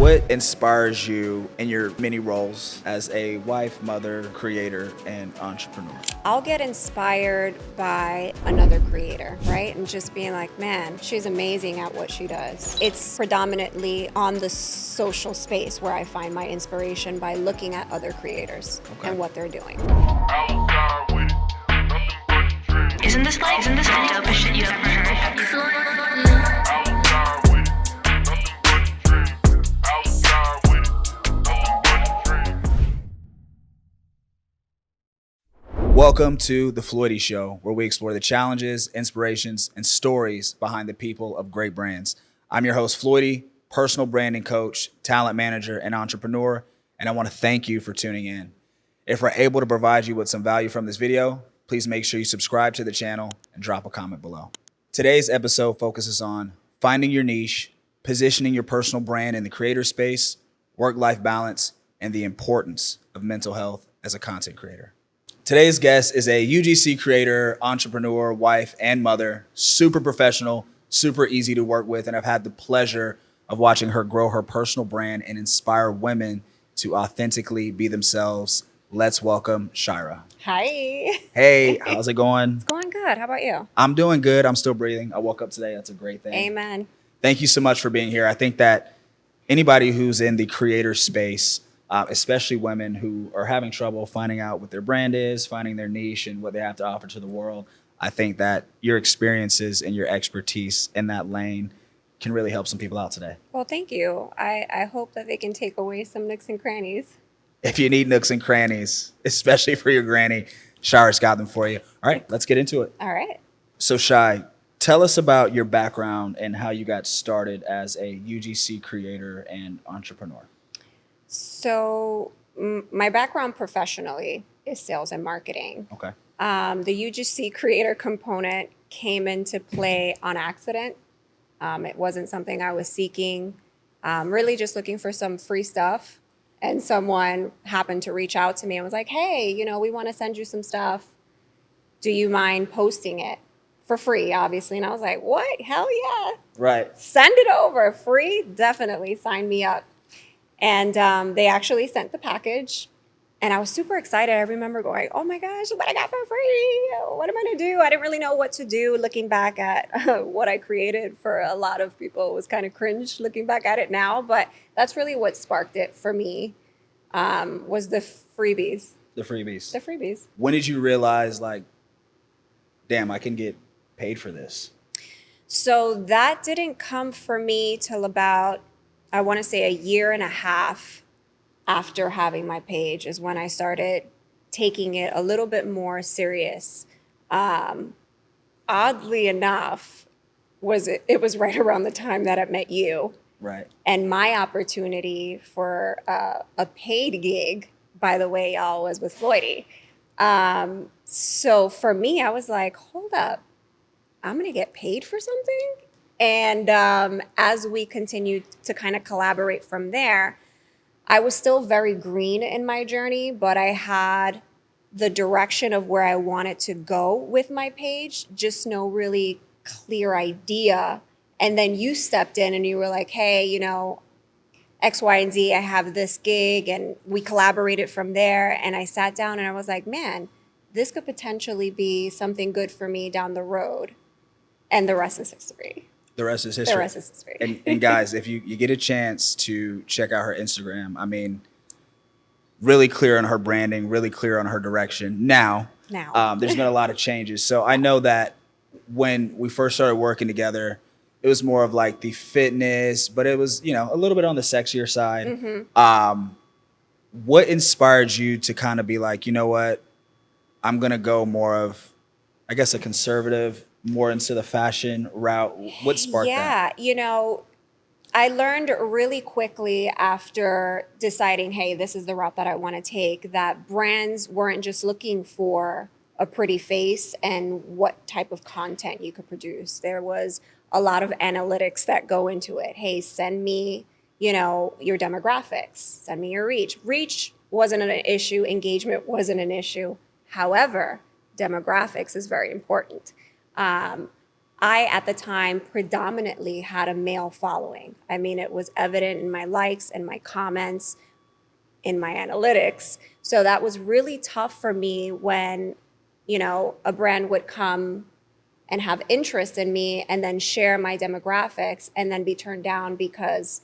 What inspires you in your many roles as a wife, mother, creator, and entrepreneur? I'll get inspired by another creator, right? And just being like, man, she's amazing at what she does. It's predominantly on the social space where I find my inspiration by looking at other creators and what they're doing. Isn't this the dopest shit you ever heard? Welcome to The Floydie Show, where we explore the challenges, inspirations, and stories behind the people of great brands. I'm your host, Floydie, personal branding coach, talent manager, and entrepreneur, and I want to thank you for tuning in. If we're able to provide you with some value from this video, please make sure you subscribe to the channel and drop a comment below. Today's episode focuses on finding your niche, positioning your personal brand in the creator space, work-life balance, and the importance of mental health as a content creator. Today's guest is a UGC creator, entrepreneur, wife, and mother, super professional, super easy to work with, and I've had the pleasure of watching her grow her personal brand and inspire women to authentically be themselves. Let's welcome Shyra. Hi. Hey, how's it going? It's going good. How about you? I'm doing good. I'm still breathing. I woke up today. That's a great thing. Amen. Thank you so much for being here. I think that anybody who's in the creator space, especially women who are having trouble finding out what their brand is, finding their niche and what they have to offer to the world, I think that your experiences and your expertise in that lane can really help some people out today. Well, thank you. I hope that they can take away some nooks and crannies. If you need nooks and crannies, especially for your granny, Shyra's got them for you. All right, let's get into it. All right. So Shy, tell us about your background and how you got started as a UGC creator and entrepreneur. So my background professionally is sales and marketing. Okay. The UGC creator component came into play on accident. It wasn't something I was seeking, really just looking for some free stuff. And someone happened to reach out to me and was like, hey, we want to send you some stuff. Do you mind posting it for free, obviously? And I was like, what? Hell yeah. Right. Send it over. Free? Definitely. Sign me up. And they actually sent the package. And I was super excited. I remember going, oh my gosh, what I got for free. What am I going to do? I didn't really know what to do. Looking back at what I created for a lot of people, it was kind of cringe looking back at it now. But that's really what sparked it for me, was the freebies. The freebies. The freebies. When did you realize, like, damn, I can get paid for this? So that didn't come for me till about, I want to say, a year and a half after having my page is when I started taking it a little bit more serious. Oddly enough, it was right around the time that I met you. Right. And my opportunity for a paid gig, by the way, y'all, was with Floydie. So for me, I was like, hold up, I'm going to get paid for something? And as we continued to kind of collaborate from there, I was still very green in my journey, but I had the direction of where I wanted to go with my page, just no really clear idea. And then you stepped in and you were like, hey, X, Y, and Z, I have this gig, and we collaborated from there. And I sat down and I was like, man, this could potentially be something good for me down the road. And the rest is history. The rest is history. The rest is history. And guys, if you get a chance to check out her Instagram, I mean, really clear on her branding, really clear on her direction. Now, there's been a lot of changes. So I know that when we first started working together, it was more of like the fitness, but it was, a little bit on the sexier side. Mm-hmm. What inspired you to kind of be like, you know what, I'm going to go more of, I guess, a conservative, more into the fashion route? What sparked that? Yeah, I learned really quickly after deciding, hey, this is the route that I want to take, that brands weren't just looking for a pretty face and what type of content you could produce. There was a lot of analytics that go into it. Hey, send me, your demographics, send me your reach. Reach wasn't an issue. Engagement wasn't an issue. However, demographics is very important. I, at the time, predominantly had a male following. I mean, it was evident in my likes and my comments, in my analytics. So that was really tough for me when, a brand would come and have interest in me and then share my demographics and then be turned down because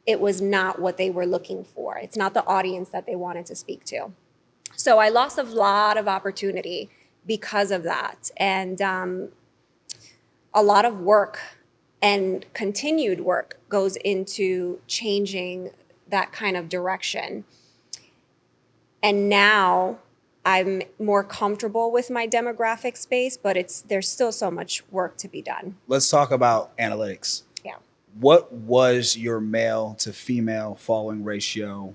it was not what they were looking for. It's not the audience that they wanted to speak to. So I lost a lot of opportunity because of that. And a lot of work and continued work goes into changing that kind of direction. And now I'm more comfortable with my demographic space, but there's still so much work to be done. Let's talk about analytics. Yeah. What was your male to female following ratio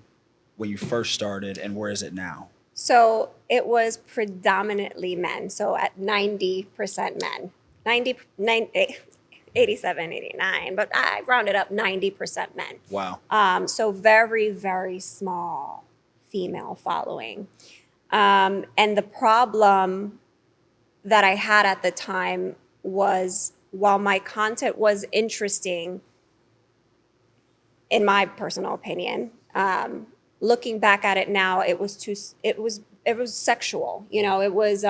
when you first started, and where is it now? So it was predominantly men. So at 90% men, 87, 89, but I rounded up 90% men. Wow. So very, very small female following. And the problem that I had at the time was, while my content was interesting, in my personal opinion, looking back at it now, it was sexual. It was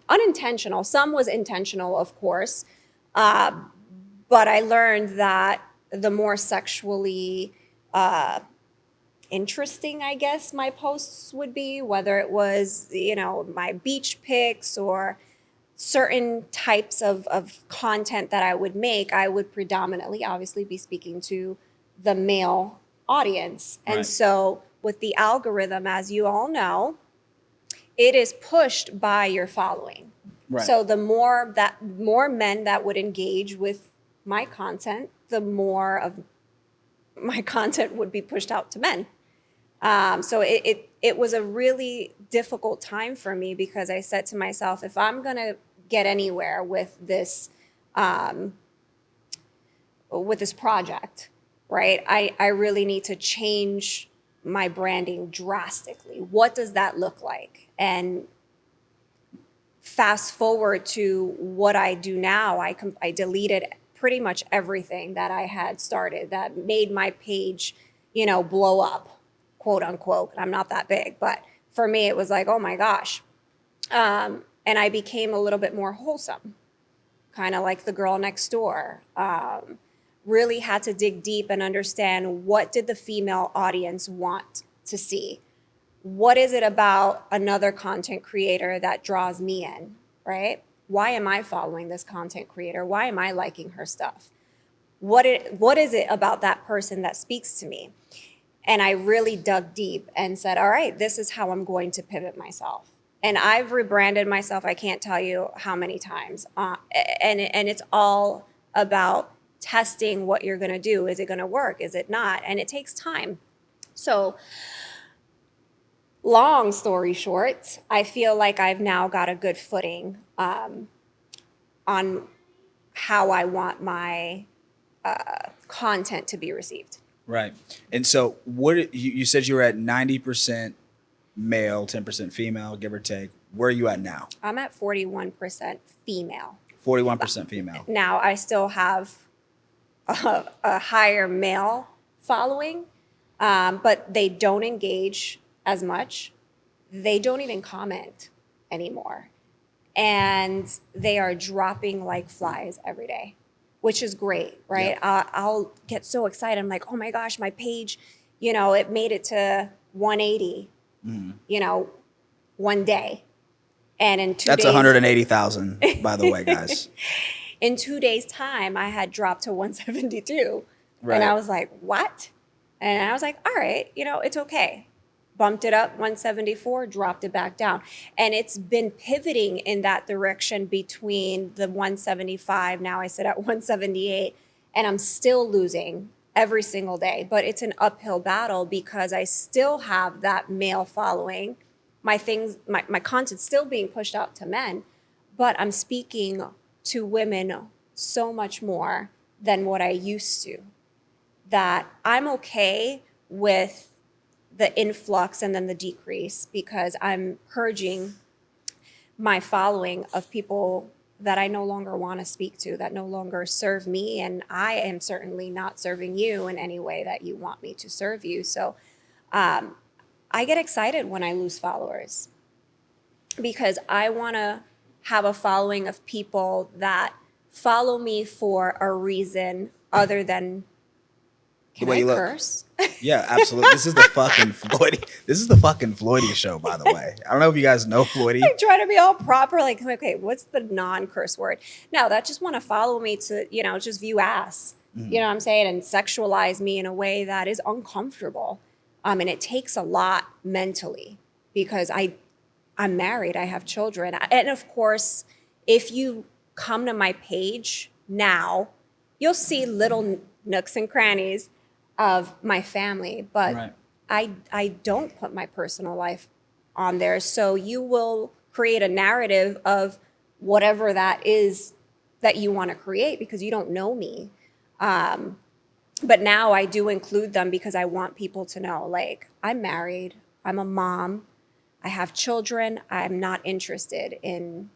unintentional. Some was intentional, of course, but I learned that the more sexually interesting, I guess, my posts would be, whether it was, my beach pics or certain types of content that I would make, I would predominantly obviously be speaking to the male audience. And Right. so with the algorithm, as you all know, it is pushed by your following. Right. So the more men that would engage with my content, the more of my content would be pushed out to men. So it was a really difficult time for me, because I said to myself, if I'm gonna get anywhere with this project, right, I really need to change my branding drastically. What does that look like? And fast forward to what I do now, I deleted pretty much everything that I had started that made my page, blow up, quote unquote. I'm not that big, but for me, it was like, oh my gosh. And I became a little bit more wholesome, kind of like the girl next door. Really had to dig deep and understand, what did the female audience want to see? What is it about another content creator that draws me in, right? Why am I following this content creator? Why am I liking her stuff? What is it about that person that speaks to me? And I really dug deep and said, all right, this is how I'm going to pivot myself. And I've rebranded myself, I can't tell you how many times. And it's all about testing what you're going to do. Is it going to work? Is it not? And it takes time. So long story short, I feel like I've now got a good footing on how I want my content to be received. Right. And so what you said you were at 90% male, 10% female, give or take. Where are you at now? I'm at 41% female. 41% female. Now, I still have a higher male following, but they don't engage as much. They don't even comment anymore. And they are dropping like flies every day, which is great, right? Yep. I'll get so excited. I'm like, oh my gosh, my page, it made it to 180, one day. And in 2 days. That's 180,000, by the way, guys. In 2 days' time, I had dropped to 172. Right. And I was like, what? And I was like, all right, it's okay. Bumped it up 174, dropped it back down. And it's been pivoting in that direction between the 175. Now I sit at 178, and I'm still losing every single day. But it's an uphill battle, because I still have that male following. My content's still being pushed out to men, but I'm speaking to women so much more than what I used to, that I'm okay with the influx and then the decrease, because I'm purging my following of people that I no longer want to speak to, that no longer serve me. And I am certainly not serving you in any way that you want me to serve you. So I get excited when I lose followers because I want to have a following of people that follow me for a reason other than The can way I you look. curse? Yeah, absolutely. This is the fucking Floydie. This is the fucking Floydie show, by the way. I don't know if you guys know Floydie. I try to be all proper, like, okay, what's the non-curse word? No, that just want to follow me to, just view ass. You know what I'm saying? And sexualize me in a way that is uncomfortable. And it takes a lot mentally because I'm married, I have children. And of course, if you come to my page now, you'll see little nooks and crannies of my family, but Right. I don't put my personal life on there. So you will create a narrative of whatever that is that you want to create because you don't know me. But now I do include them because I want people to know, like, I'm married, I'm a mom, I have children. I'm not interested in,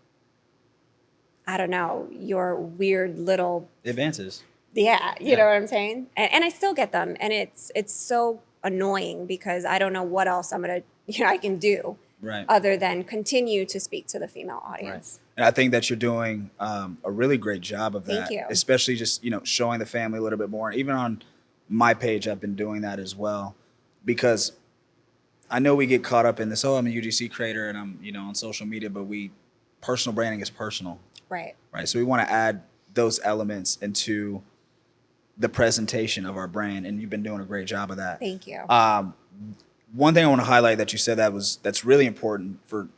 I don't know, your weird little, Advances. you know what I'm saying? And I still get them. And it's so annoying because I don't know what else I'm going to, I can do Right. other than continue to speak to the female Right. audience. And I think that you're doing a really great job of that. Thank you. Especially just, showing the family a little bit more. Even on my page, I've been doing that as well. Because I know we get caught up in this, I'm a UGC creator and I'm, on social media, but personal branding is personal. Right. Right. So we want to add those elements into the presentation of our brand. And you've been doing a great job of that. Thank you. One thing I want to highlight that you said that's really important for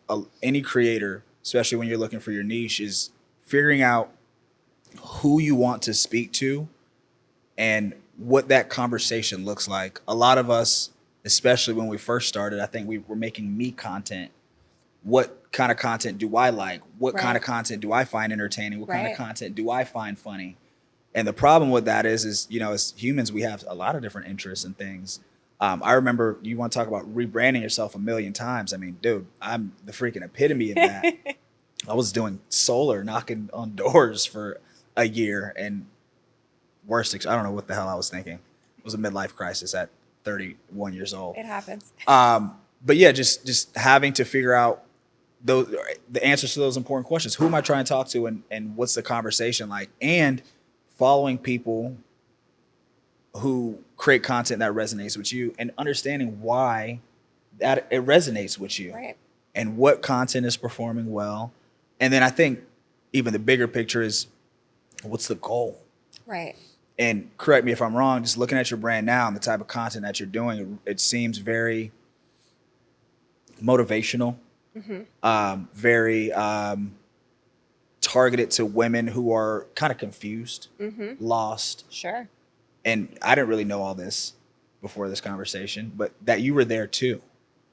any creator, especially when you're looking for your niche, is figuring out who you want to speak to and what that conversation looks like. A lot of us, especially when we first started, I think we were making me content. What kind of content do I like? What kind of content do I find entertaining? What kind of content do I find funny? And the problem with that is as humans, we have a lot of different interests and things. I remember you want to talk about rebranding yourself a million times. I mean, dude, I'm the freaking epitome of that. I was doing solar, knocking on doors for a year, and I don't know what the hell I was thinking. It was a midlife crisis at 31 years old. It happens. But yeah, just having to figure out the answers to those important questions. Who am I trying to talk to, and what's the conversation like? And following people who create content that resonates with you and understanding why that it resonates with you. Right. And what content is performing well. And then I think even the bigger picture is what's the goal? Right. And correct me if I'm wrong, just looking at your brand now and the type of content that you're doing, it seems very motivational, very targeted to women who are kind of confused, lost. Sure. And I didn't really know all this before this conversation, but that you were there too.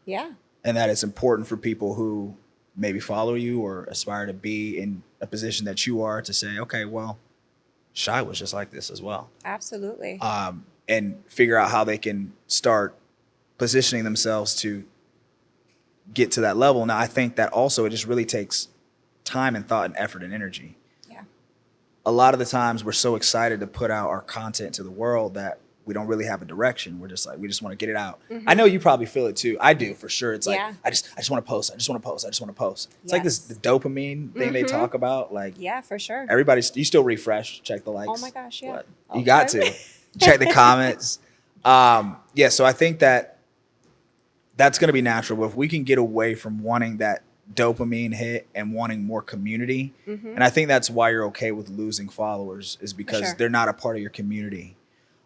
Yeah. And that it's important for people who maybe follow you or aspire to be in a position that you are to say, okay, well, Shy was just like this as well. Absolutely. And figure out how they can start positioning themselves to get to that level. Now, I think that also it just really takes time and thought and effort and energy. Yeah. A lot of the times we're so excited to put out our content to the world that we don't really have a direction. We're just like, we just want to get it out. I know you probably feel it too. I do for sure. It's like, I just want to post. I just want to post. I just want to post. It's like this, the dopamine thing they talk about. Like, yeah, for sure. you still refresh, check the likes. Oh my gosh. Yeah. What? You got to check the comments. So I think that's going to be natural. But if we can get away from wanting that dopamine hit and wanting more community, and I think that's why you're okay with losing followers is because they're not a part of your community.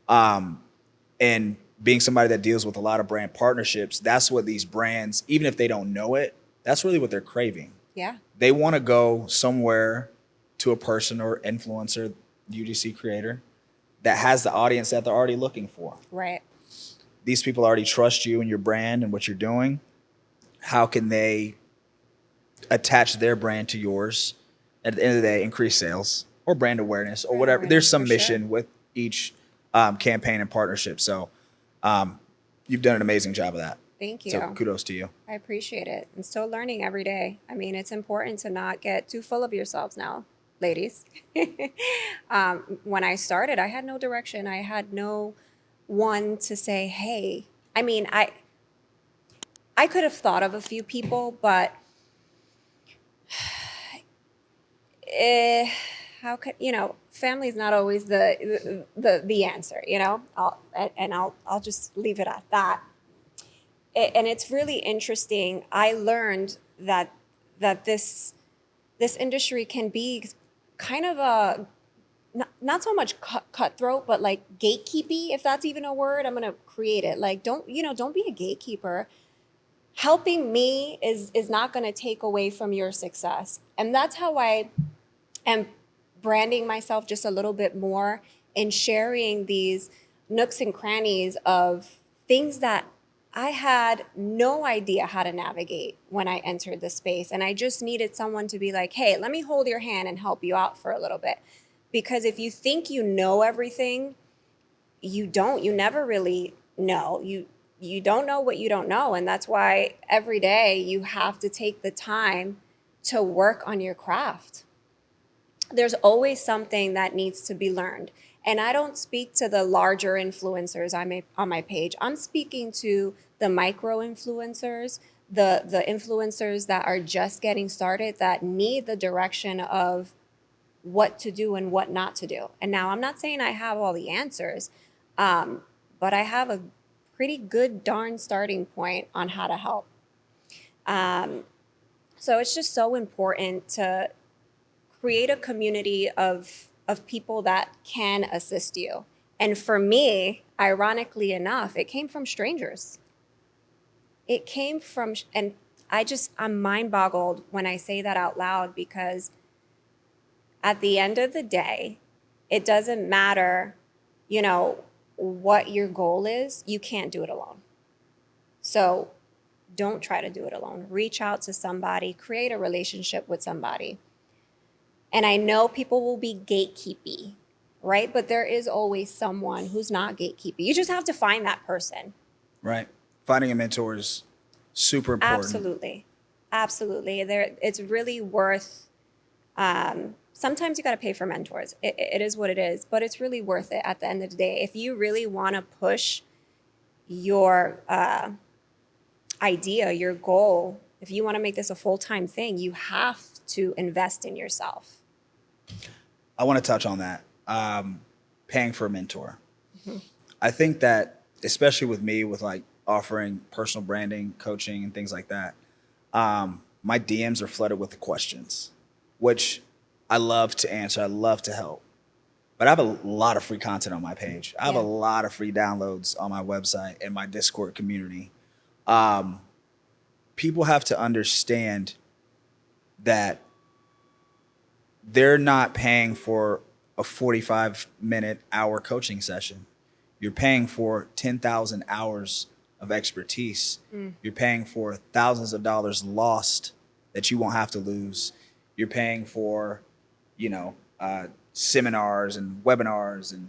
And being somebody that deals with a lot of brand partnerships, that's what these brands, even if they don't know it, that's really what they're craving. Yeah. They want to go somewhere to a person or influencer, UGC creator, that has the audience that they're already looking for. Right. These people already trust you and your brand and what you're doing. How can they attach their brand to yours? At the end of the day, increase sales or brand awareness or whatever. There's some mission with each campaign and partnership. So you've done an amazing job of that. Thank you. So kudos to you. I appreciate it. I'm still learning every day. I mean, it's important to not get too full of yourselves now. ladies. When I started, I had no direction. I had no one to say, hey. I mean, I could have thought of a few people, but eh, how could family's not always the answer. I'll just leave it at that. And it's really interesting. I learned that this industry can be kind of a not so much cutthroat, but like gatekeepy, if that's even a word. I'm gonna create it. Like, don't be a gatekeeper. Helping me is not gonna take away from your success, and that's how I am branding myself just a little bit more and sharing these nooks and crannies of things that I had no idea how to navigate when I entered the space. And I just needed someone to be like, hey, let me hold your hand and help you out for a little bit. Because if you think you know everything, you don't. You never really know. You don't know what you don't know. And that's why every day you have to take the time to work on your craft. There's always something that needs to be learned. And I don't speak to the larger influencers on my page. I'm speaking to the micro influencers, the influencers that are just getting started, that need the direction of what to do and what not to do. And now I'm not saying I have all the answers, but I have a pretty good darn starting point on how to help. So it's just so important to create a community of people that can assist you. And for me, ironically enough, it came from strangers. It came from, and I'm mind boggled when I say that out loud, because at the end of the day, it doesn't matter, what your goal is, you can't do it alone. So don't try to do it alone. Reach out to somebody, create a relationship with somebody. And I know people will be gatekeepy, right? But there is always someone who's not gatekeepy. You just have to find that person. Right. Finding a mentor is super important. Absolutely. Absolutely. It's really worth, sometimes you got to pay for mentors. It is what it is, but it's really worth it at the end of the day. If you really want to push your idea, your goal, if you want to make this a full-time thing, you have to invest in yourself. I want to touch on that. Paying for a mentor. I think that, especially with me, with like offering personal branding, coaching, and things like that, my DMs are flooded with the questions, which I love to answer. I love to help. But I have a lot of free content on my page. I have a lot of free downloads on my website and my Discord community. People have to understand that they're not paying for a 45-minute hour coaching session. You're paying for 10,000 hours of expertise. You're paying for thousands of dollars lost that you won't have to lose. You're paying for, seminars and webinars and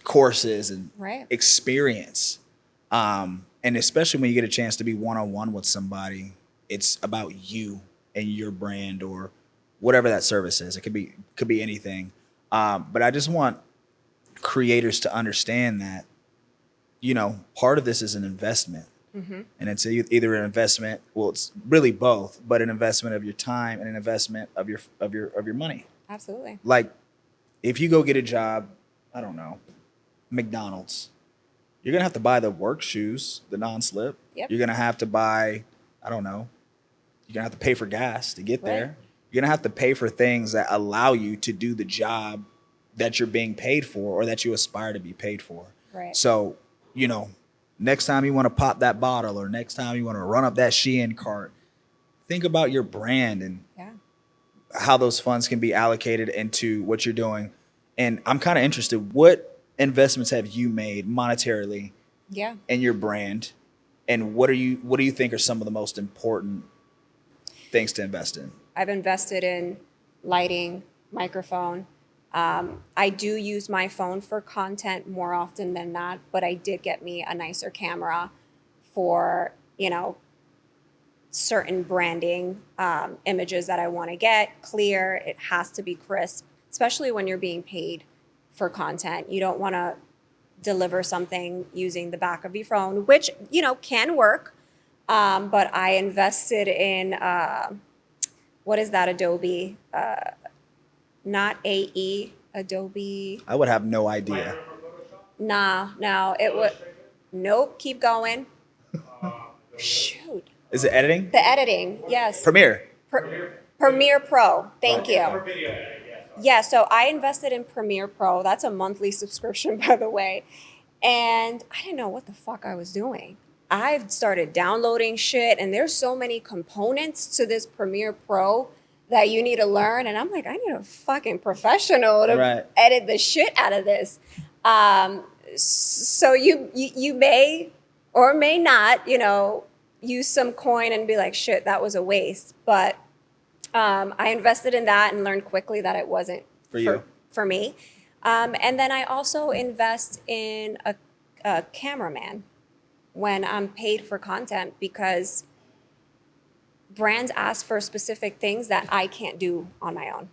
courses and experience. And especially when you get a chance to be one-on-one with somebody, it's about you and your brand or whatever that service is. It could be anything. But I just want creators to understand that, part of this is an investment. And it's either an investment, well, it's really both, but an investment of your time and an investment of your money. Absolutely. Like, if you go get a job, I don't know, McDonald's, you're gonna have to buy the work shoes, the non-slip. Yep. You're gonna have to buy, I don't know, you're gonna have to pay for gas to get there. You're gonna have to pay for things that allow you to do the job that you're being paid for or that you aspire to be paid for. Right. So, next time you want to pop that bottle or next time you want to run up that Shein cart, think about your brand and how those funds can be allocated into what you're doing. And I'm kind of interested, what investments have you made monetarily in your brand? And what do you think are some of the most important things to invest in? I've invested in lighting, microphone. I do use my phone for content more often than not, but I did get me a nicer camera for, certain branding images that I want to get clear. It has to be crisp, especially when you're being paid for content. You don't want to deliver something using the back of your phone, which, you know, can work. But I invested in, what is that, Adobe? Not AE, Adobe. I would have no idea. Nah, no, it would. Nope, keep going. Shoot. Is it editing? The editing, yes. Premiere. Premiere Pro, thank Right. you. Okay. Yeah, so I invested in Premiere Pro. That's a monthly subscription, by the way. And I didn't know what the fuck I was doing. I've started downloading shit, and there's so many components to this Premiere Pro that you need to learn. And I'm like, I need a fucking professional to Right. edit the shit out of this. So you may or may not, you know, use some coin and be like, shit, that was a waste. But I invested in that and learned quickly that it wasn't for me. And then I also invest in a cameraman when I'm paid for content, because brands ask for specific things that I can't do on my own.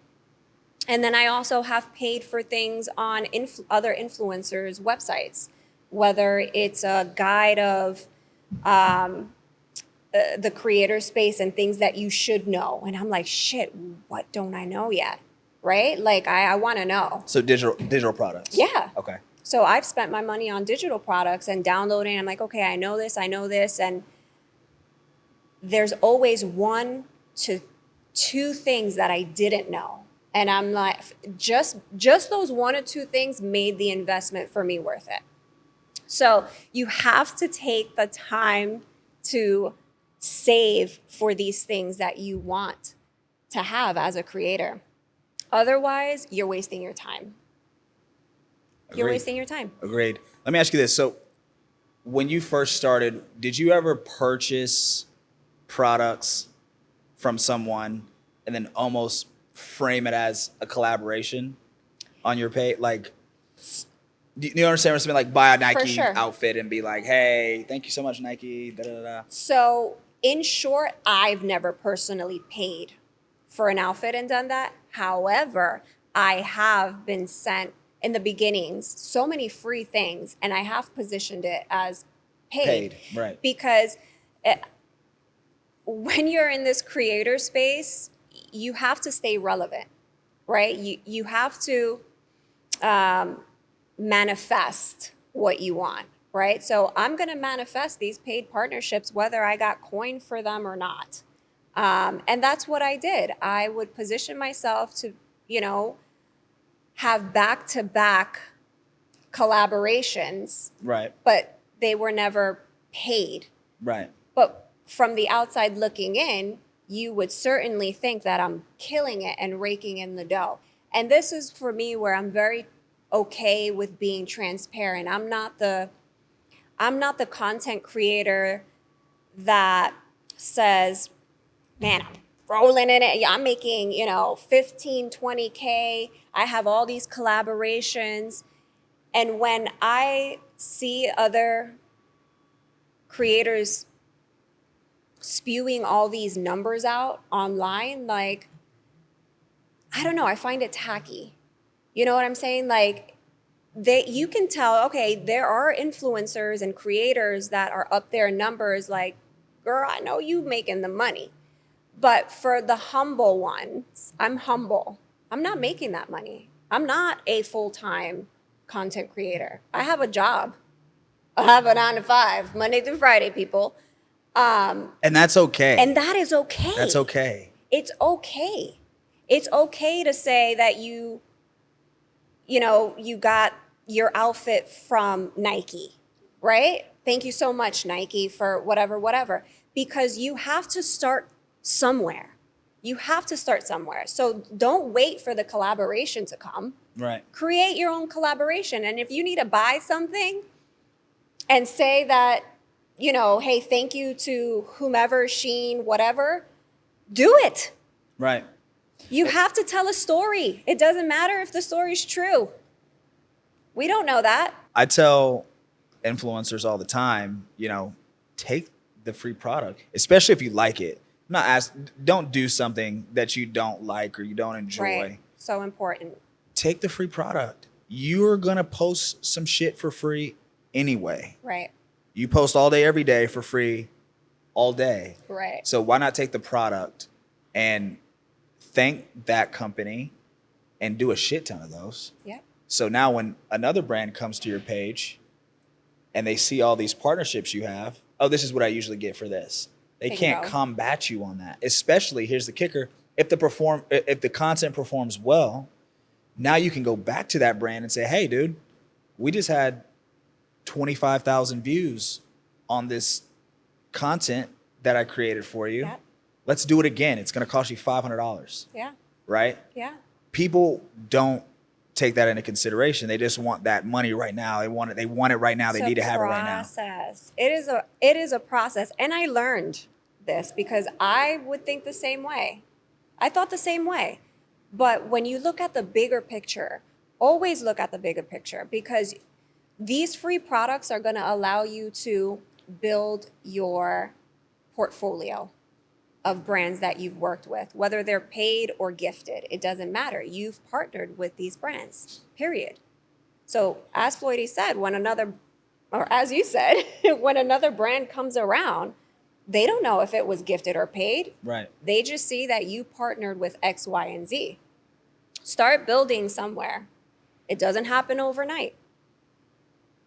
And then I also have paid for things on other influencers' websites, whether it's a guide of the creator space and things that you should know. And I'm like, shit, what don't I know yet? Right? Like, I want to know. So digital products. Yeah. Okay. So I've spent my money on digital products and downloading. I'm like, okay, I know this. And there's always 1 to 2 things that I didn't know. And I'm like, just those 1 or 2 things made the investment for me worth it. So you have to take the time to save for these things that you want to have as a creator. Otherwise, you're wasting your time. You're wasting your time. Agreed. Let me ask you this. So when you first started, did you ever purchase products from someone and then almost frame it as a collaboration on your page? Like, do you understand what I'm saying? Like, buy a Nike outfit and be like, hey, thank you so much, Nike, da da da. So in short, I've never personally paid for an outfit and done that. However, I have been sent in the beginnings so many free things, and I have positioned it as paid. Right. Because when you're in this creator space, you have to stay relevant, right? You have to manifest what you want, right? So I'm going to manifest these paid partnerships whether I got coin for them or not. And that's what I did. I would position myself to, you know, have back-to-back collaborations. Right. But they were never paid. Right. But from the outside looking in, you would certainly think that I'm killing it and raking in the dough. And this is for me where I'm very okay with being transparent. I'm not the content creator that says, man, I'm rolling in it. Yeah, I'm making, 15, 20K. I have all these collaborations. And when I see other creators spewing all these numbers out online, like, I don't know, I find it tacky. You know what I'm saying? Like, you can tell, okay, there are influencers and creators that are up there in numbers, like, girl, I know you making the money. But for the humble ones, I'm humble. I'm not making that money. I'm not a full-time content creator. I have a job. I have a 9 to 5, Monday through Friday, people. And that's okay. And that is okay. That's okay. It's okay. It's okay to say that you got your outfit from Nike, right? Thank you so much, Nike, for whatever. Because you have to start somewhere. You have to start somewhere. So don't wait for the collaboration to come. Right. Create your own collaboration. And if you need to buy something and say that, hey, thank you to whomever, Sheen, whatever, do it. Right. You have to tell a story. It doesn't matter if the story's true. We don't know that. I tell influencers all the time, take the free product, especially if you like it. Don't do something that you don't like or you don't enjoy. Right. So important. Take the free product. You're gonna post some shit for free anyway. Right. You post all day, every day for free, all day. Right. So why not take the product and thank that company and do a shit ton of those? Yeah. So now when another brand comes to your page and they see all these partnerships you have, oh, this is what I usually get for this. They can't combat you on that. Especially, here's the kicker, if the content performs well, now you can go back to that brand and say, hey, dude, we just had 25,000 views on this content that I created for you. Yeah. Let's do it again. It's going to cost you $500. Yeah. Right? Yeah. People don't take that into consideration. They just want that money right now. They want it right now. They need to have it right now. It is a process. And I learned this because I would think the same way. I thought the same way. But when you look at the bigger picture, always look at the bigger picture, because these free products are going to allow you to build your portfolio of brands that you've worked with, whether they're paid or gifted. It doesn't matter. You've partnered with these brands, period. So as Floydie said, as you said, when another brand comes around, they don't know if it was gifted or paid. Right. They just see that you partnered with X, Y, and Z. Start building somewhere. It doesn't happen overnight,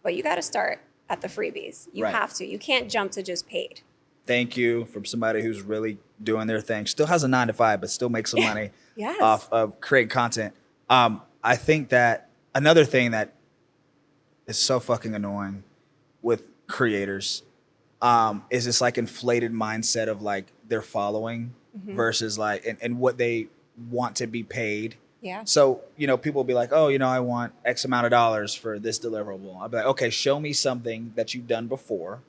but you got to start at the freebies. You have to. You can't jump to just paid. Thank you from somebody who's really doing their thing. Still has a 9-to-5, but still makes some money off of creating content. I think that another thing that is so fucking annoying with creators is this like inflated mindset of like their following versus like and what they want to be paid. Yeah. So, people will be like, oh, I want X amount of dollars for this deliverable. I'll be like, okay, show me something that you've done before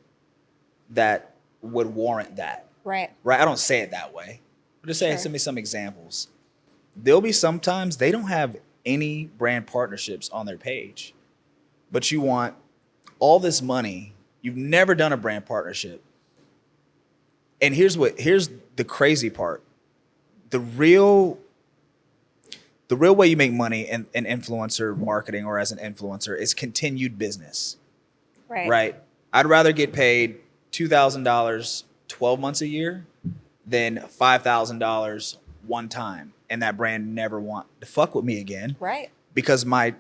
that would warrant that. Right. Right. I don't say it that way. I'm just saying, send me some examples. There'll be sometimes they don't have any brand partnerships on their page, but you want all this money. You've never done a brand partnership. And here's the crazy part. The real way you make money in influencer marketing or as an influencer is continued business. Right. I'd rather get paid $2,000 12 months a year than $5,000 one time and that brand never want to fuck with me again. Right. Because my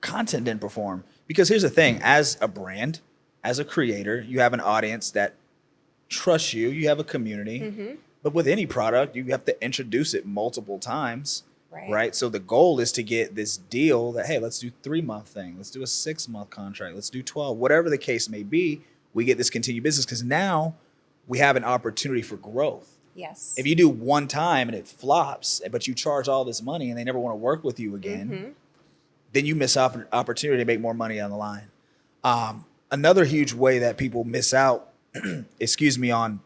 content didn't perform. Because here's the thing, as a brand, as a creator, you have an audience that trusts you, you have a community. But with any product, you have to introduce it multiple times. Right. So the goal is to get this deal that, hey, let's do 3-month thing. Let's do a 6-month contract. Let's do 12, whatever the case may be. We get this continued business because now we have an opportunity for growth. Yes. If you do one time and it flops, but you charge all this money and they never want to work with you again, then you miss opportunity to make more money on the line. Another huge way that people miss out, on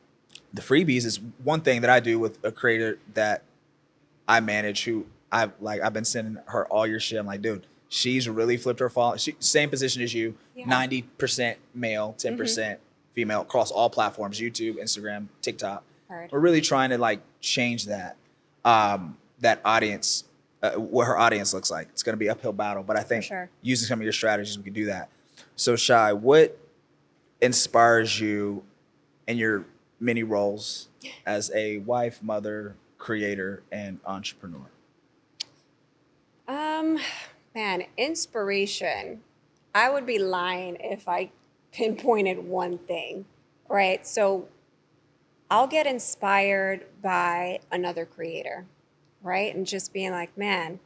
the freebies is one thing that I do with a creator that I manage who I've been sending her all your shit. I'm like, dude, she's really flipped her follow. Same position as you, 90% male, 10% female across all platforms, YouTube, Instagram, TikTok. We're really trying to like change that audience, what her audience looks like. It's going to be an uphill battle, but I think using some of your strategies, we can do that. So Shy, what inspires you in your many roles as a wife, mother, creator, and entrepreneur? Man, inspiration. I would be lying if I pinpointed one thing, right? So I'll get inspired by another creator, right? And just being like, man,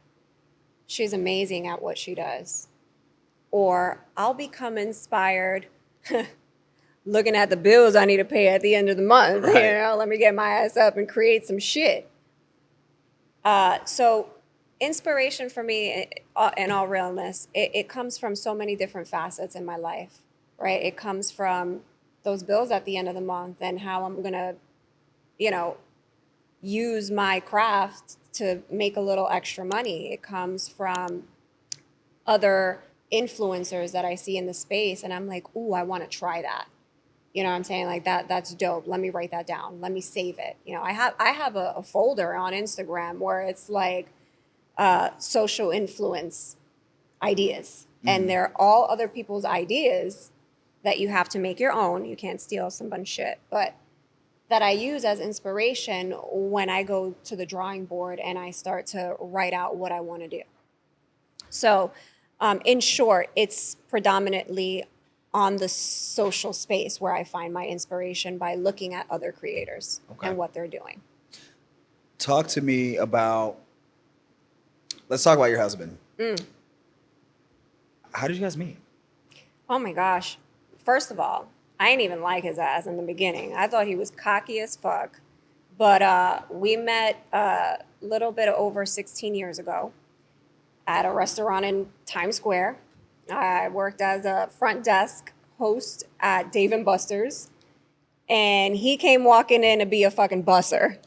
she's amazing at what she does. Or I'll become inspired looking at the bills I need to pay at the end of the month. Let me get my ass up and create some shit. So inspiration for me, in all realness, it comes from so many different facets in my life, right? It comes from those bills at the end of the month and how I'm going to, use my craft to make a little extra money. It comes from other influencers that I see in the space and I'm like, ooh, I want to try that. You know what I'm saying? Like that's dope. Let me write that down. Let me save it. You know, I have a folder on Instagram where it's like social influence ideas. And they're all other people's ideas that you have to make your own. You can't steal somebody's shit. But that I use as inspiration when I go to the drawing board and I start to write out what I want to do. So, in short, it's predominantly on the social space where I find my inspiration by looking at other creators and what they're doing. Talk to me about, let's talk about your husband. How did you guys meet? Oh my gosh. First of all, I didn't even like his ass in the beginning. I thought he was cocky as fuck. But we met a little bit over 16 years ago at a restaurant in Times Square. I worked as a front desk host at Dave & Buster's. And he came walking in to be a fucking busser.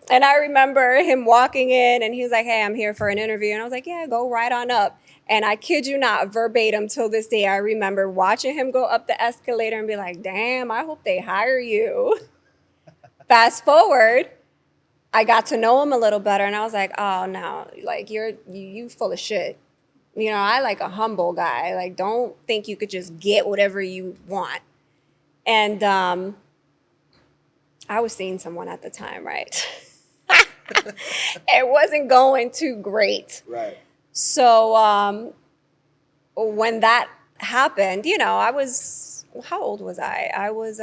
And I remember him walking in and he was like, hey, I'm here for an interview. And I was like, yeah, go right on up. And I kid you not, verbatim till this day, I remember watching him go up the escalator and be like, damn, I hope they hire you. Fast forward, I got to know him a little better and I was like, oh no, like you full of shit. You know, I like a humble guy. Like, don't think you could just get whatever you want. And I was seeing someone at the time, right? It wasn't going too great. Right. So when that happened, you know, how old was I? I was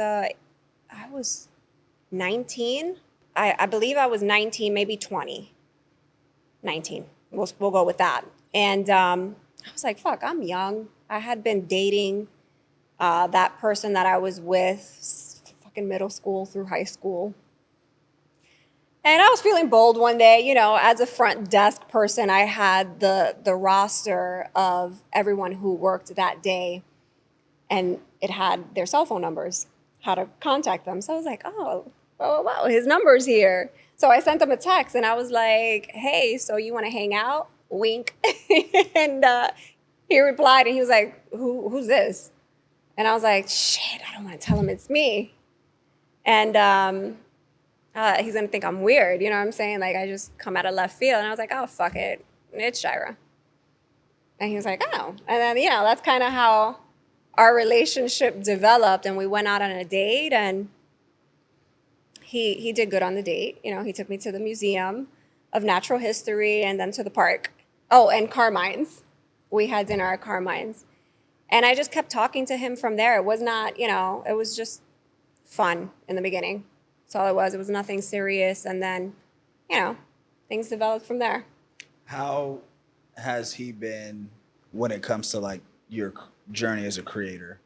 19. I believe I was 19, maybe 20. 19. We'll go with that. And I was like, fuck, I'm young. I had been dating that person that I was with fucking middle school through high school. And I was feeling bold one day, you know, as a front desk person, I had the roster of everyone who worked that day and it had their cell phone numbers, how to contact them. So I was like, oh, wow, his number's here. So I sent him a text and I was like, hey, so you want to hang out? Wink. And he replied and he was like, who's this? And I was like, shit, I don't want to tell him it's me. And he's going to think I'm weird. You know what I'm saying? Like, I just come out of left field. And I was like, oh, fuck it. It's Shyra. And he was like, oh. And then, you know, that's kind of how our relationship developed. And we went out on a date. And he did good on the date. You know, he took me to the Museum of Natural History and then to the park. Oh, and Carmine's. We had dinner at Carmine's. And I just kept talking to him from there. It was not, you know, it was just fun in the beginning. That's all it was. It was nothing serious. And then, you know, things developed from there. How has he been when it comes to like your journey as a creator?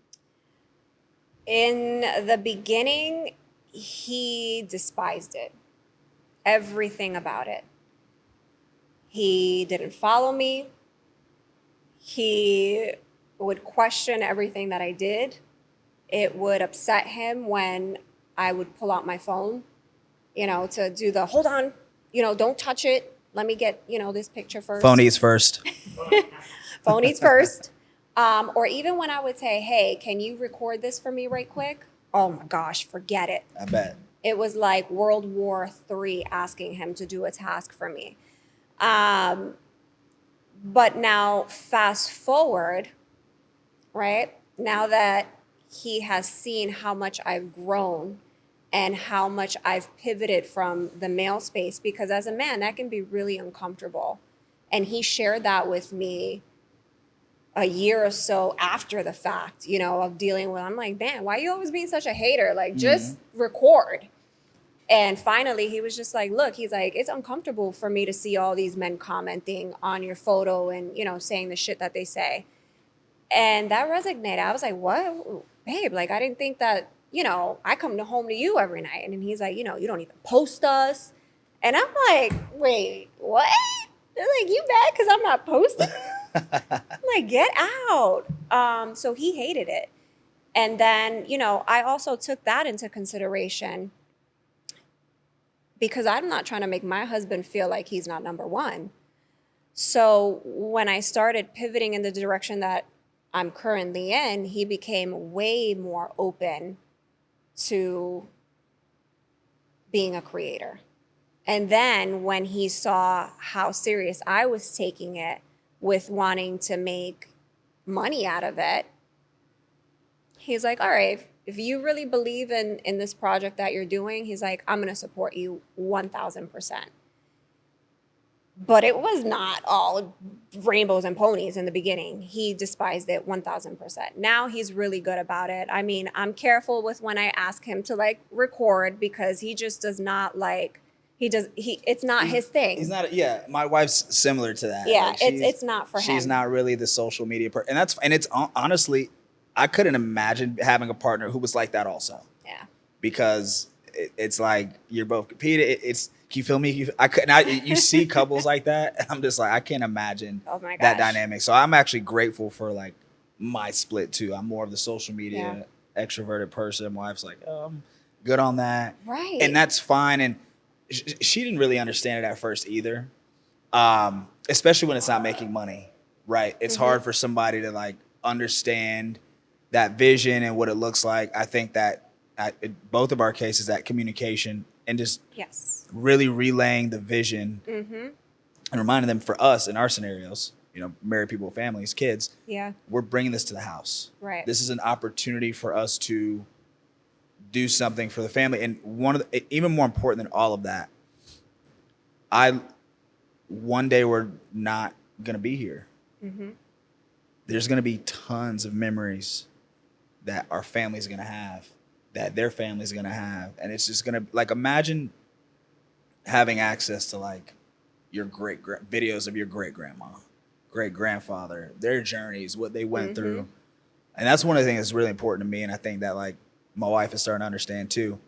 In the beginning, he despised it. Everything about it. He didn't follow me. He would question everything that I did. It would upset him when I would pull out my phone, you know, to do the, hold on, you know, don't touch it. Let me get, you know, this picture first. Phonies first. Phonies first. Or even when I would say, hey, can you record this for me right quick? Oh my gosh, forget it. I bet. It was like World War III asking him to do a task for me. But now fast forward, right? Now that he has seen how much I've grown and how much I've pivoted from the male space, because as a man, that can be really uncomfortable. And he shared that with me a year or so after the fact, you know, of dealing with, I'm like, man, why are you always being such a hater? Like, just record. And finally, he was just like, look, he's like, it's uncomfortable for me to see all these men commenting on your photo and, you know, saying the shit that they say. And that resonated. I was like, what? Babe, like, I didn't think that, you know, I come home to you every night. And then he's like, you know, you don't even post us. And I'm like, wait, what? They're like, you mad because I'm not posting? I'm like, get out. So he hated it. And then, you know, I also took that into consideration because I'm not trying to make my husband feel like he's not number one. So when I started pivoting in the direction that I'm currently in, he became way more open to being a creator. And then when he saw how serious I was taking it with wanting to make money out of it, he's like, all right, if you really believe in this project that you're doing, he's like, I'm going to support you 1000%. But it was not all rainbows and ponies in the beginning. He despised it 1000%. Now he's really good about it. I mean, I'm careful with when I ask him to like record because he just does not like, it's not his thing. He's not. Yeah, my wife's similar to that. Yeah, Like, it's not for him. She's not really the social media person, and it's honestly, I couldn't imagine having a partner who was like that also. Yeah. Because it's like you're both competing. It's you feel me? You see couples like that, and I'm just like, I can't imagine that dynamic. So I'm actually grateful for like my split too. I'm more of the social media extroverted person. My wife's like, oh, I'm good on that, right? And that's fine. And she didn't really understand it at first either, especially when it's not making money, right? It's hard for somebody to like understand that vision and what it looks like. I think that in both of our cases, that communication and just really relaying the vision and reminding them, for us in our scenarios, you know, married people, families, kids, we're bringing this to the house. Right. This is an opportunity for us to do something for the family. And even more important than all of that, one day we're not going to be here. There's going to be tons of memories that our family's going to have, that their family's going to have. And it's just going to, like, imagine having access to like your videos of your great-grandma, great-grandfather, their journeys, what they went through. And that's one of the things that's really important to me. And I think that like my wife is starting to understand too.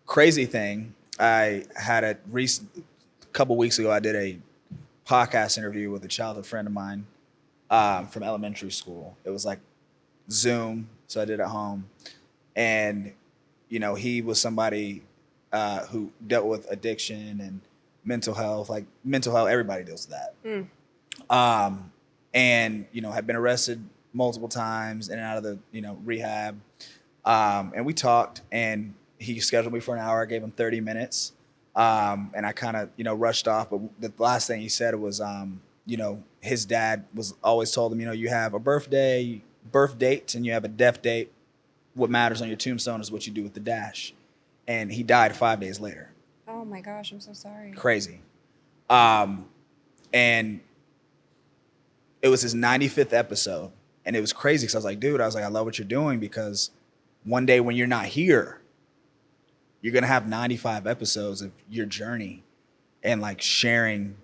Crazy thing, I had a couple weeks ago, I did a podcast interview with a childhood friend of mine from elementary school. It was like Zoom, so I did it at home. And, you know, he was somebody who dealt with addiction and mental health. Like mental health, everybody deals with that. And, you know, had been arrested multiple times in and out of the, you know, rehab. And we talked, and he scheduled me for an hour. I gave him 30 minutes. And I kind of, you know, rushed off. But the last thing he said was, you know, his dad was always told him, you know, you have a birth date, and you have a death date. What matters on your tombstone is what you do with the dash. And he died 5 days later. Oh my gosh, I'm so sorry. Crazy. And it was his 95th episode. And it was crazy because I was like, dude, I love what you're doing, because one day when you're not here, you're going to have 95 episodes of your journey and like sharing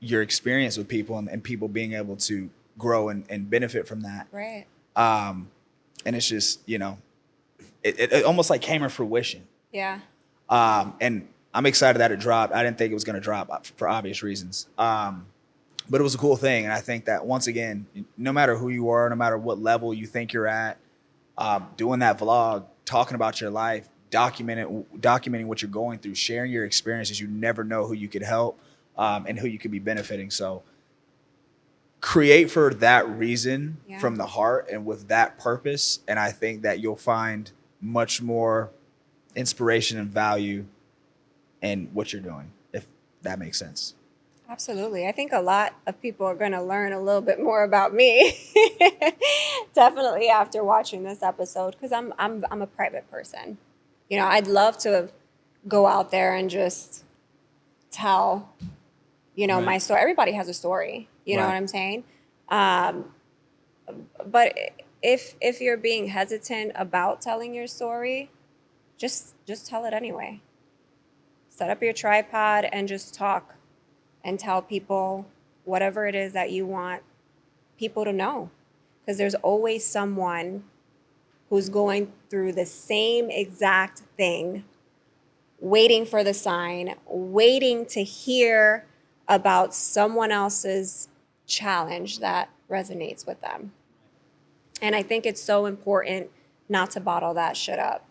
your experience with people, and people being able to grow and benefit from that. Right. And it's just, you know, it almost like came to fruition. Yeah. And I'm excited that it dropped. I didn't think it was going to drop for obvious reasons. But it was a cool thing. And I think that, once again, no matter who you are, no matter what level you think you're at, doing that vlog, talking about your life, documenting what you're going through, sharing your experiences, you never know who you could help and who you could be benefiting. So create for that reason, from the heart and with that purpose. And I think that you'll find much more inspiration and value in what you're doing, if that makes sense. Absolutely. I think a lot of people are going to learn a little bit more about me. Definitely after watching this episode, because I'm a private person. You know, I'd love to go out there and just tell, you know, my story. Everybody has a story. You know what I'm saying? But if you're being hesitant about telling your story, just tell it anyway. Set up your tripod and just talk and tell people whatever it is that you want people to know. Because there's always someone who's going through the same exact thing, waiting for the sign, waiting to hear about someone else's challenge that resonates with them. And I think it's so important not to bottle that shit up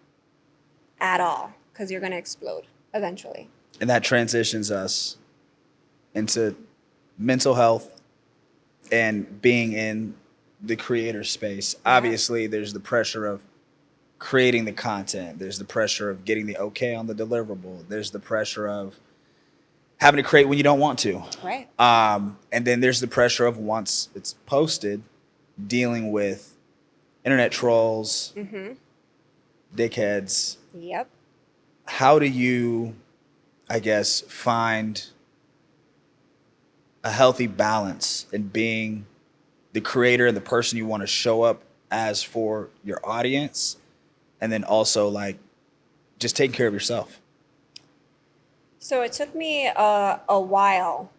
at all, because you're going to explode eventually. And that transitions us into mental health and being in the creator space. Obviously, there's the pressure of creating the content. There's the pressure of getting the okay on the deliverable. There's the pressure of having to create when you don't want to. Right. And then there's the pressure of once it's posted, dealing with internet trolls, dickheads. Yep. How do you, I guess, find a healthy balance in being the creator and the person you want to show up as for your audience, and then also like just taking care of yourself? So it took me a while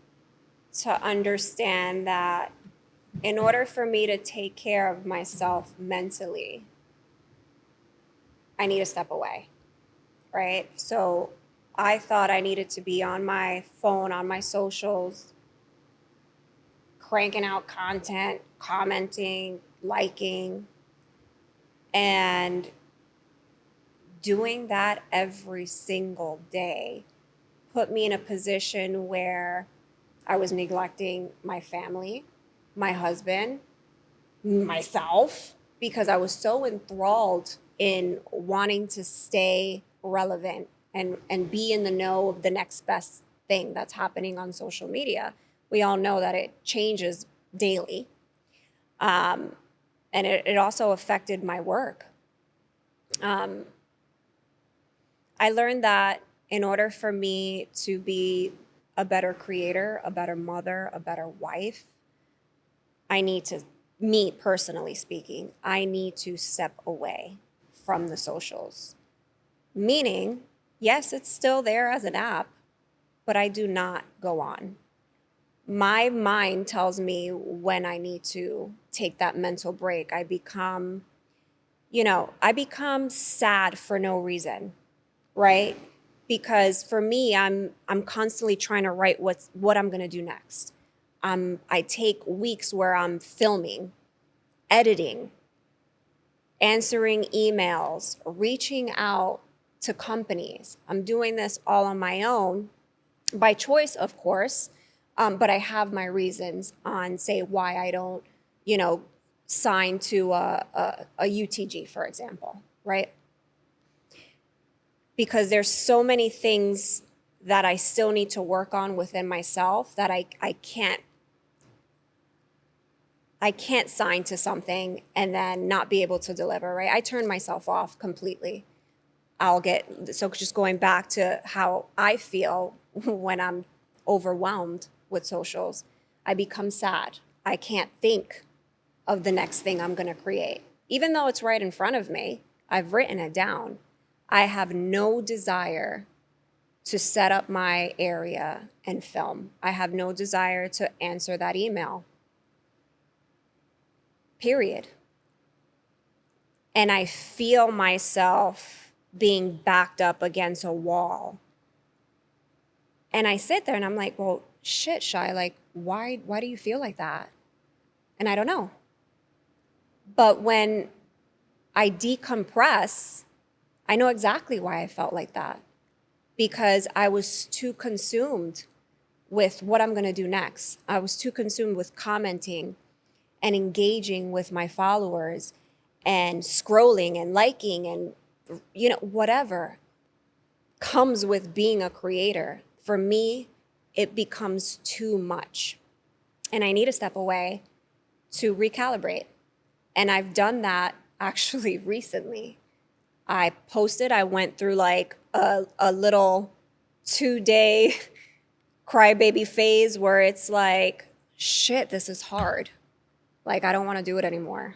to understand that in order for me to take care of myself mentally, I need to step away, right? So I thought I needed to be on my phone, on my socials, cranking out content, commenting, liking, and doing that every single day put me in a position where I was neglecting my family, my husband, myself, because I was so enthralled in wanting to stay relevant and be in the know of the next best thing that's happening on social media. We all know that it changes daily. And it also affected my work. I learned that in order for me to be a better creator, a better mother, a better wife, me personally speaking, I need to step away from the socials. Meaning, yes, it's still there as an app, but I do not go on. My mind tells me when I need to take that mental break. I become sad for no reason, right? Because for me, I'm constantly trying to write what I'm gonna do next. I take weeks where I'm filming, editing, answering emails, reaching out to companies. I'm doing this all on my own, by choice, of course, but I have my reasons on, say, why I don't, sign to a UTG, for example, right? Because there's so many things that I still need to work on within myself that I can't sign to something and then not be able to deliver, right? I turn myself off completely. So just going back to how I feel when I'm overwhelmed with socials, I become sad. I can't think of the next thing I'm gonna create. Even though it's right in front of me, I've written it down. I have no desire to set up my area and film. I have no desire to answer that email. Period. And I feel myself being backed up against a wall. And I sit there and I'm like, well, shit, Shy, like, why do you feel like that? And I don't know. But when I decompress, I know exactly why I felt like that. Because I was too consumed with what I'm gonna do next. I was too consumed with commenting and engaging with my followers and scrolling and liking and, whatever comes with being a creator. For me, it becomes too much. And I need to step away to recalibrate. And I've done that actually recently. I went through like a little 2-day crybaby phase where it's like, shit, this is hard. Like, I don't want to do it anymore.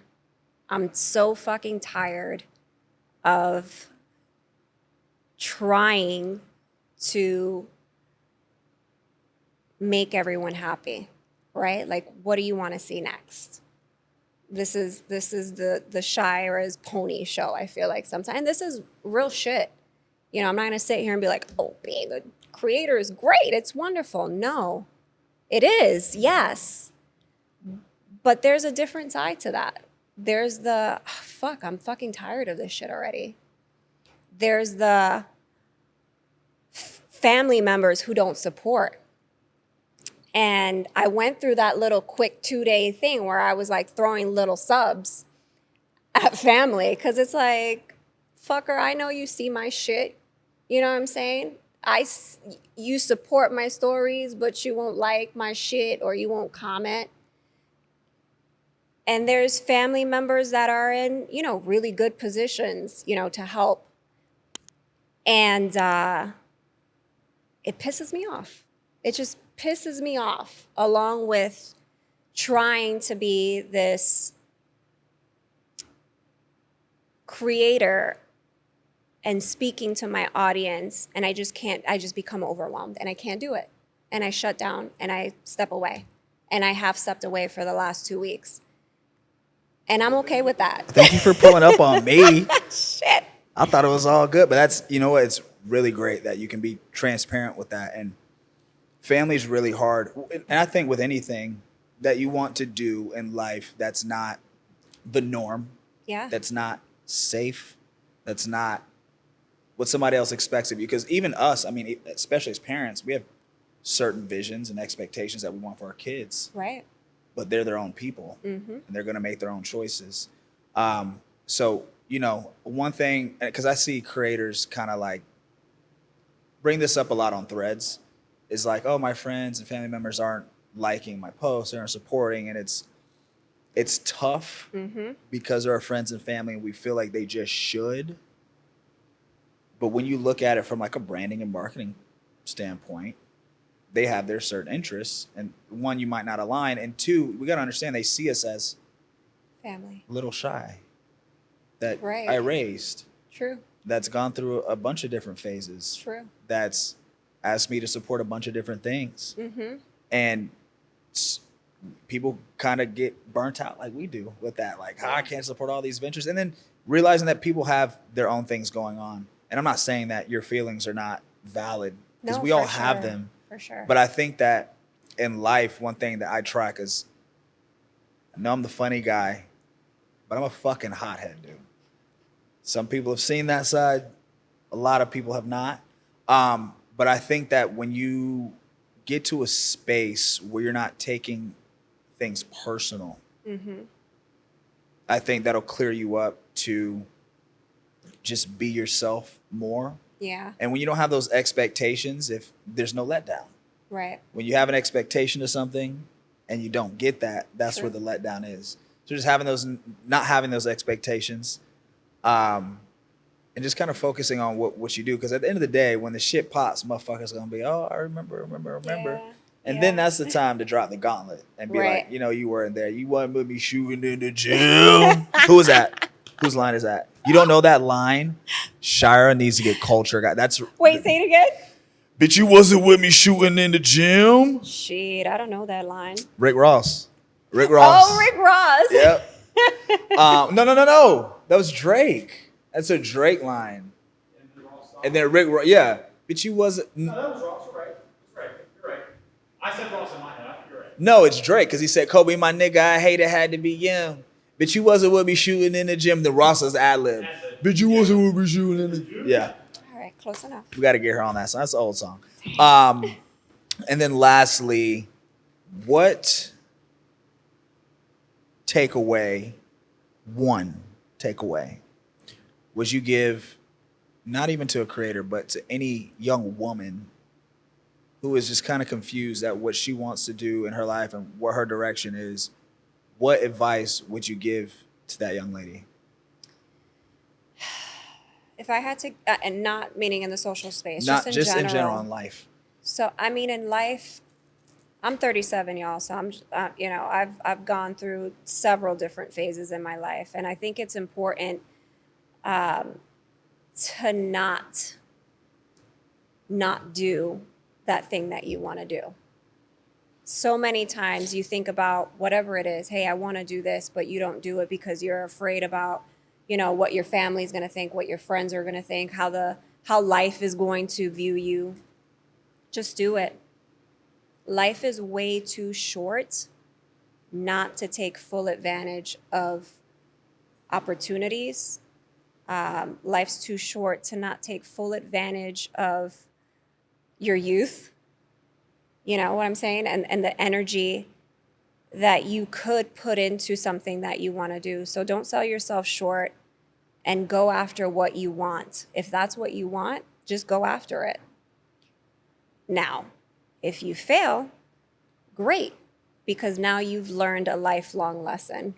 I'm so fucking tired of trying to make everyone happy, right? Like, what do you want to see next? This is the Shyra's pony show, I feel like sometimes. And this is real shit. I'm not going to sit here and be like, oh, being a creator is great. It's wonderful. No, it is, yes. But there's a different side to that. There's the, I'm fucking tired of this shit already. There's the family members who don't support. And I went through that little quick 2-day thing where I was like throwing little subs at family because it's like, fucker, I know you see my shit. You know what I'm saying? You support my stories, but you won't like my shit or you won't comment. And there's family members that are in, really good positions, to help. And it pisses me off. It just pisses me off, along with trying to be this creator and speaking to my audience, and I just become overwhelmed and I can't do it. And I shut down and I step away. And I have stepped away for the last 2 weeks. And I'm okay with that. Thank you for pulling up on me. Shit. I thought it was all good, but that's, what, it's really great that you can be transparent with that. And family's really hard. And I think with anything that you want to do in life that's not the norm, that's not safe, that's not what somebody else expects of you. Because even us, I mean, especially as parents, we have certain visions and expectations that we want for our kids. Right. But they're their own people, and they're going to make their own choices. So, one thing, because I see creators kind of like bring this up a lot on threads, is like, oh, my friends and family members aren't liking my posts, they aren't supporting, and it's tough because they're our friends and family, and we feel like they just should. But when you look at it from like a branding and marketing standpoint, they have their certain interests, and one, you might not align, and two, we got to understand they see us as family, little Shy that right. I raised. True. That's gone through a bunch of different phases. True. That's asked me to support a bunch of different things. And people kind of get burnt out like we do with that. Like, I can't support all these ventures. And then realizing that people have their own things going on. And I'm not saying that your feelings are not valid, because we all have them. For sure. But I think that in life, one thing that I try, because I know I'm the funny guy, but I'm a fucking hothead, dude. Some people have seen that side. A lot of people have not. But I think that when you get to a space where you're not taking things personal, I think that'll clear you up to just be yourself more. Yeah. And when you don't have those expectations, if there's no letdown. Right. When you have an expectation of something and you don't get that, that's where the letdown is. So just not having those expectations, and just kind of focusing on what you do. Because at the end of the day, when the shit pops, motherfuckers going to be, oh, I remember. Yeah. And then that's the time to drop the gauntlet and be like, you weren't there. You wasn't with me shooting in the gym. Who is that? Whose line is that? You don't know that line? Shyra needs to get culture. Wait, say it again. Bitch, you wasn't with me shooting in the gym. Shit, I don't know that line. Rick Ross. Oh, Rick Ross. Yep. No. That was Drake. That's a Drake line. And then Rick Ross. Yeah. Bitch, you wasn't. No, that was Ross. You're right. I said Ross in my head. You're right. No, it's Drake, because he said, Kobe, my nigga, I hate it, had to be young. Bitch, you wasn't with me shooting in the gym. The Ross was ad-lib. Bitch, you wasn't with me shooting in the gym. Yeah. All right, close enough. We got to get her on that song. That's an old song. And then lastly, what one takeaway would you give, not even to a creator, but to any young woman who is just kind of confused at what she wants to do in her life and what her direction is? What advice would you give to that young lady? If I had to, and not meaning in the social space, Not just in general in life. So, I mean, in life, I'm 37, y'all. So I've gone through several different phases in my life, and I think it's important to not do that thing that you want to do. So many times you think about whatever it is, hey, I want to do this, but you don't do it because you're afraid about, what your family's going to think, what your friends are going to think, how life is going to view you. Just do it. Life is way too short not to take full advantage of opportunities. Life's too short to not take full advantage of your youth. You know what I'm saying? And the energy that you could put into something that you want to do. So don't sell yourself short and go after what you want. If that's what you want, just go after it. Now, if you fail, great, because now you've learned a lifelong lesson.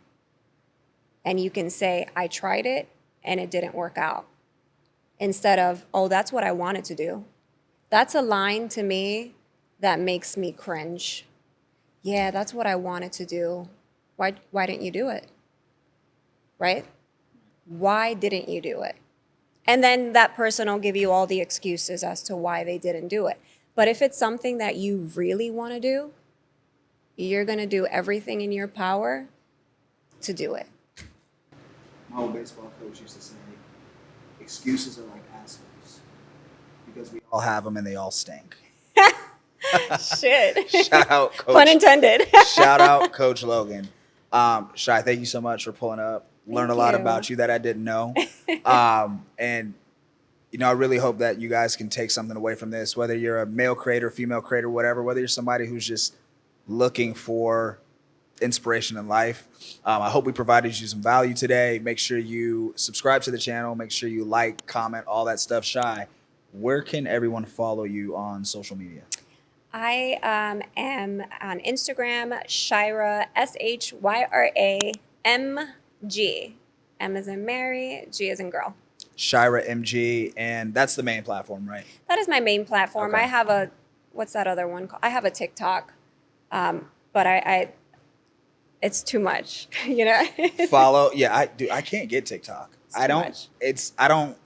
And you can say, I tried it and it didn't work out. Instead of, oh, that's what I wanted to do. That's a line to me that makes me cringe. Yeah, that's what I wanted to do. Why didn't you do it? Right? Why didn't you do it? And then that person will give you all the excuses as to why they didn't do it. But if it's something that you really want to do, you're going to do everything in your power to do it. My old baseball coach used to say, excuses are like assholes because we all have them and they all stink. Shit. Shout out, Coach. Pun intended. Shout out, Coach Logan. Shy, thank you so much for pulling up. Learned a lot you. about you that I didn't know. And, you know, I really hope that you guys can take something away from this, whether you're a male creator, female creator, whatever, whether you're somebody who's just looking for inspiration in life. I hope we provided you some value today. Make sure you subscribe to the channel. Make sure you like, comment, all that stuff. Shy, where can everyone follow you on social media? I am on Instagram, Shyra, SHYRAMG. M as in Mary, G as in girl. Shyra MG, and that's the main platform, right? That is my main platform. Okay. I have what's that other one called? I have a TikTok, but I it's too much, you know? Follow. Yeah, I can't get TikTok. I don't much. I don't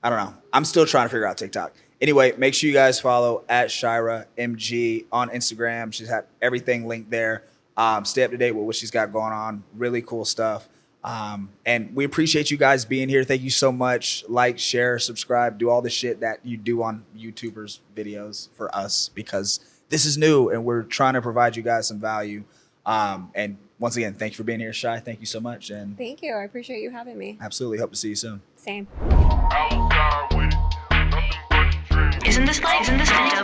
know. I'm still trying to figure out TikTok. Anyway, make sure you guys follow at Shyra MG on Instagram. She's had everything linked there. Stay up to date with what she's got going on. Really cool stuff. And we appreciate you guys being here. Thank you so much. Like, share, subscribe, do all the shit that you do on YouTubers videos for us, because this is new and we're trying to provide you guys some value. And once again, thank you for being here, Shy. Thank you so much. And Thank you. I appreciate you having me. absolutely hope to see you soon. Same. Isn't this dope?